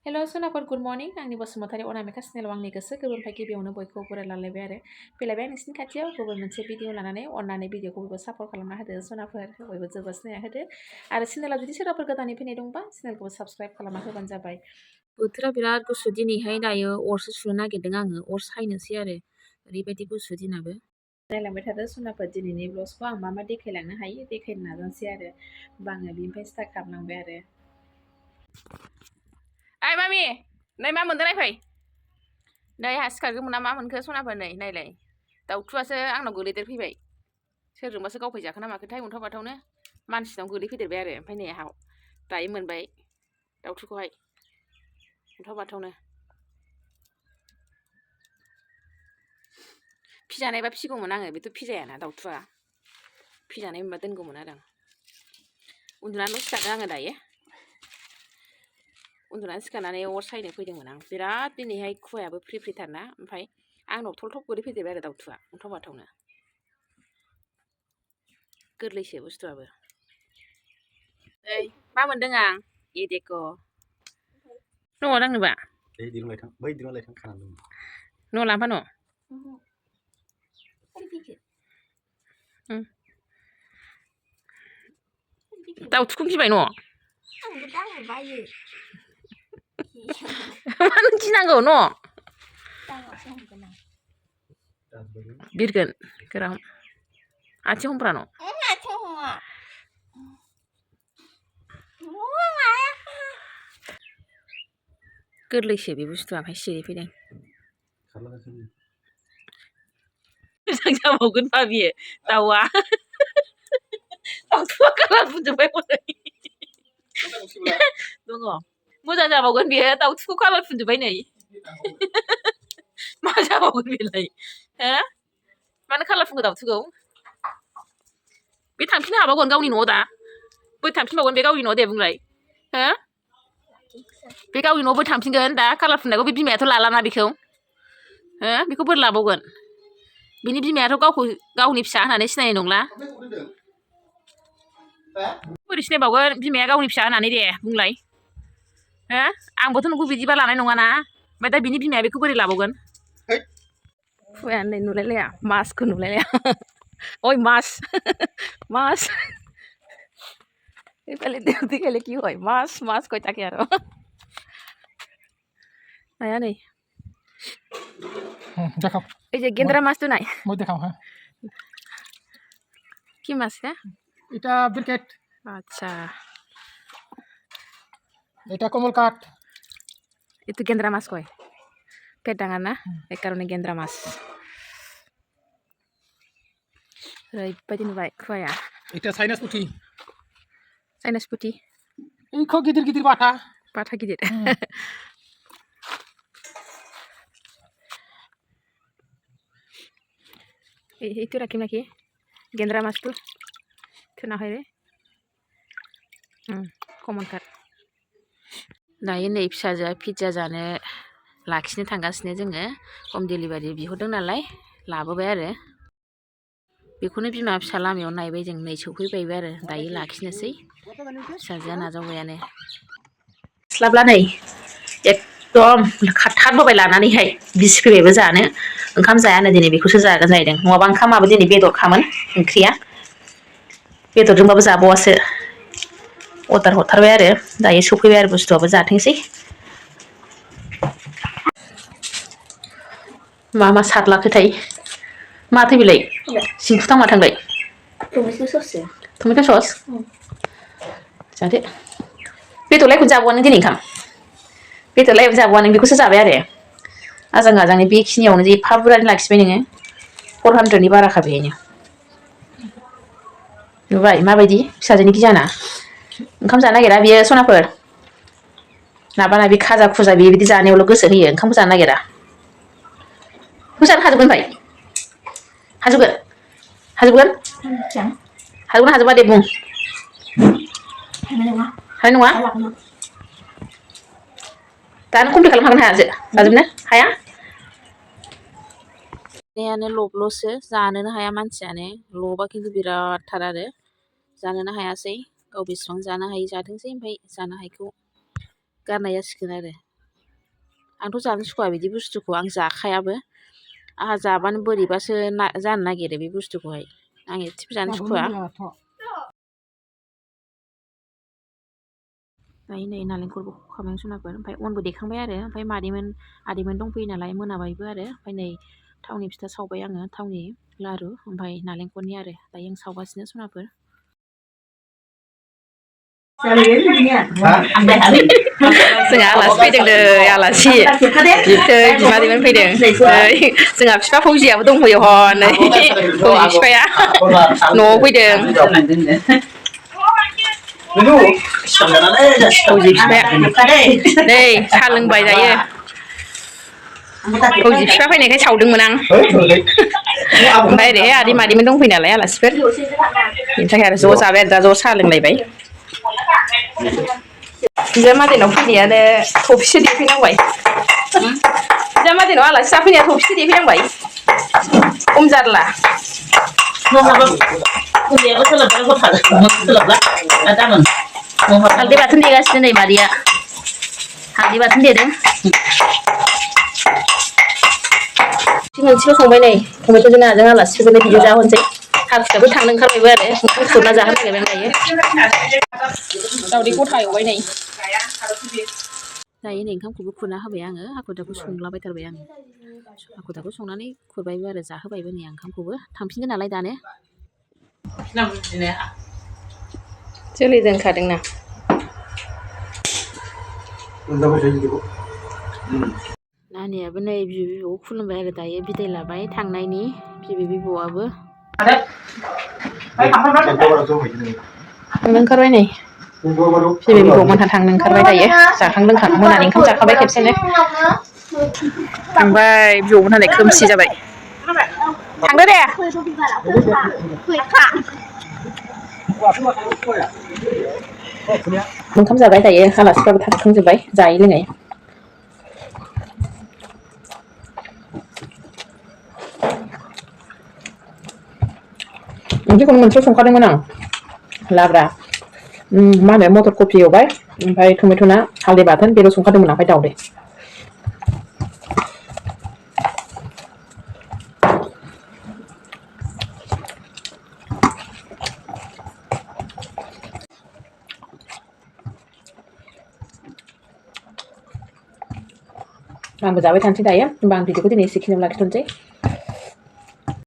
हेल' सोनाफोर good morning आंनि बसुमतारी अनामिका चेनेलाव आंनि गोसो गोरबोनिफ्राय गिबियावनो बयखौबो बरायलांलायबाय आरो फैलायबाय नोंसिनि खाथियाव गुबुन मोनसे भिडिअ लानानै अननानै भिडिअखौ बयबो सापर्ट खालामना होदो सोनाफोर बयबो जोबोद सिनायना होदो आरो चेनेलाव जुदि सोरबाफोर गोदानै फैनाय दंबा चेनेलखौ साबस्क्राइब खालामना होबानो जाबाय। बोथोरा बिराद गुसु दिनैहाय दायो अरसो सुनो नागिरदों आङो अर सायनोसै आरो ओरैबायदि गुसु दिनाबो। नायलांबाय थादो सोनाफोर दिनैनि ब्लग्सखौ आं मा देखायलांनो हायो देखायनो नाजानोसै आरो होमबा आङो बिनिफ्राय स्टार्ट खालामलांबाय आरो। आइ मामि नै मा मोनदों नायफै नै हा सिखारगौमोन ना मा मोनखो सनाफोर नै नायलाय दाउथुआसो आंनाव गोलैदेरफैबाय सोरजोंबासो गावफैजाखो ना माखोथाय अन्थाव बाथावनो मानसिनाव गोलैफैदेरबाय आरो ओमफ्राय नै हाव दायो मोनबाय दाउथुखौहाय अन्थाव बाथावनो फिजानायबा फिगौमोन आङो बेथ' फिजायाना दाउथुआ फिजानाय मोनबा दोनगौमोन आरो आं उन्दुनानैल' सिखारदों आङो दायो उन्दुनानै सिखारनानै अर सायनो फैदोंमोन आं बिराद दिनैहाय खुवायाबो फ्रि फ्रिथारना ओमफ्राय आंनाव थलथब गोलैफैदेरबाय आरो दाउथुआ अन्थाव बाथावनो गोरलैसो बुस्थुआबो। ओइ मा मोनदों आं एदेख' न'आव दांनोबा न' लांफा न' दाउथुखौ गिबाय न' मानो गिनांगौ न' बिरगोन गोरान आथिं हमब्रा न' गोरलैसो बे बुस्थुआ ओमफ्राय सिरि फैदों मोजां जाबावगोन बा बियो दाउआ दाउथुआ कालार फुनजोब्बाय हनै दङ मोजां जाबावगोन बियो दाउथुखौ कालार फुनजोब्बाय नै मा जाबावगोन बेलाय हो मानो कालार फुनखो दाउथुखौ बे थांफिननो हाबावगोन गावनि न'आव दा बै थांफिनबावगोन बे गावनि न'आव दे बुंलाय हो बे गावनि न'आव बै थांफिनगोन दा कालार फुननायखौ बे बिमायाथ' लालाना बेखौ हो बेखौ बोरै लाबावगोन बिनि बिमायाथ' गावखौ गावनि फिसा होननानै सिनायनाय नंला बोरै सिनायबावगोन बिमाया गावनि फिसा होननानै दे बुंलाय हो आंबोथ' नोंखौ बिदिबा लानाय नङाना ओमफ्राय दा बिनि बिमाया बेखौ बोरै लाबावगोन खुवायानो नै नुलायलाया मासखौ नुलायलाया ओइ मास मास এইফালে দেউতি খেলে কি হয় মাছ মাছ কৈ থাকে আৰু নায়া নেই দেখাও এই যে গেন্দ্রা মাছটো নাই মই দেখাও হ্যাঁ কি মাছ হ্যাঁ এটা ব্রিকেট আচ্ছা এটা কমল কাট itu গেন্দ্রা মাছ কয় পেটাঙা না এই কারণে গেন্দ্রা মাছ ओरैबायदि नुबाय खुवाया এটা চাইনাস পুঠি চাইনাস পুঠি এইखौ गिदिर गिदिर बाथा बाथा गिदिर itu রাখিম নাকি গেন্দ্রা মাছটো থুনা হয় রে কমন কাট दायो नै फिसाजोआ पिज्जा जानो लाखिनो थांगासिनो जोङो हम डिलिभारि बिहरदों नालाय लाबोबाय आरो बेखौनो बिमा फिसा लामायाव नायबाय जों नै सौफैबायबो आरो दायो लाखिनोसै फिसाजोआ नाजावबायानो स्लाबला नै एकदम खारथारबोबाय लानानैहाय बिसिफैबायबो जानो ओंखाम जायानो दिनै बेखौसो जागोन जाहैदों नङाबा ओंखामाबो दिनै बेदरखामोन ओंख्रिया बेदरजोंबाबो जाबावासो अर्डार हरथारबाय आरो दायो सफैबाय आरो बुस्थुआबो जाथोंसै मा मा सारलाखोथाय माथो बिलाय सिंखुथां माथांलाय टमेट' सस जादो बेदरलायखौनो जाबावानो दिनै ओंखाम बेदरलायबो जाबावानो बेखौसो जाबाय आरो आजां गाजांनि बेखिनियावनो जे एफा बुरजानि लाखिबाय नोङो 400नि बाराखा बेहायनो नुबाय माबायदि फिसाजोनि गियाना ओंखाम जानो नागिरा बियो सनाफोर नाबा नाबि खाजा खुजा बिदि जानायावल' गोसो होयो ओंखामखौ जानो नागिरा बेखौ जानो हाजोबगोन ओमफ्राय हाजोबगोन हाजोबगोन हाजोबगोन हाजोबा दे बुं हानाय नङा दानो कमप्लिट खालामनो हागोन हाया जाजोबनो हाया देहायानो लबल'सो जानोनो हाया मानसियानो लबा खिन्थु बिरादथार आरो जानोनो हायासै गाव बेसेबां जानो हायो जाथोंसै ओमफ्राय जानो हायैखौ गारनाय जासिगोन आरो आंथ' जानो सुखुवा बिदि बुस्थुखौ आं जाखायाबो आंहा जाबानो बोरैबासो जानो नागिरो बे बुस्थुखौहाय आं एसेबो जानो सुखुवा दायो नै नालेंखरबो खाबाय सनाफोर ओमफ्राय अनबो देखांबाय आरो ओमफ्राय आदैमोन दंफैयो नालाय मोनाबायबो आरो ओमफ्राय नै थावनि फिथा सावबाय आङो थावनि लारु ओमफ्राय नालेंखरनि आरो दायो आं सावगासिनो सनाफोर जोंहा आलासि फैदों नै आलासि बिमादैमोन फैदों नै जोंहा बिफा फौजियाबो दंफैयो हनै फौजि बिफाया न'आव फैदों फौजि बिफाया नै साहा लोंबाय दायो फौजि बिफा फैनायखाय सावदोंमोन आं ओमफ्राय ओरैहाय आदै मादैमोन दंफैयो नालाय आलासिफोर बेनि थाखाय आरो ज' जाबाय आरो दा ज' साहा लोंलायबाय बिजामादैनाव फैनायानो थफिसो देफैनांबाय बिजामादैनाव आलासि जाफैनाया थफिसो देफैनांबाय खम जारला हालदै बाथोन देगासिनो नै मादैया हालदै बाथोन देदों मोनसेल' संबाय नै टमेट'जों नाजों आलासिफोरनो बिदिनो जाहोनोसै हारसायाबो थांनो ओंखारबायबो आरो ओंखाम खुरना जाहोनो नागिरबाय दायो दावदै गथा एवबाय नै दायो नै ओंखामखौबो खुरना होबाय आङो हाखु दाखु संलाबायथारबाय आङो हाखु दाखु संनानै खुरबायबो आरो जाहोबायबो नै ओंखामखौबो थांफिनगोन नालाय दानो जोलै दोनखादोंना नानियाबो नै बिबै बिबौखौ खुलुमबाय आरो दायो बिदाय लाबाय थांनायनि बिबै बिबौआबो थांनो ओंखारबाय नै बिबै बिबौमोनहा थांनो ओंखारबाय दायो जाखां लोंखां मोनानि ओंखाम जाखाबाय खेबसेनो थांबाय बिबौमोनहालाय खोमसि जाबाय थांदो दे ओंखाम जाबाय दायो आलासिफ्राबो थांखांजोब्बाय जायै लोङै ओंख्रिखौनो मोनसेल' संखादोंमोन आं लाब्रा मा होनो मटर कफि एवबाय ओमफ्राय टमेट' ना हालदै बाथोन बेल' संखादोंमोन ओमफ्राय दावदै आंबो जाबाय थानोसै दायो होमबा आं भिडिअखौ दिनै एसेखिनियाव लाखिथ'नोसै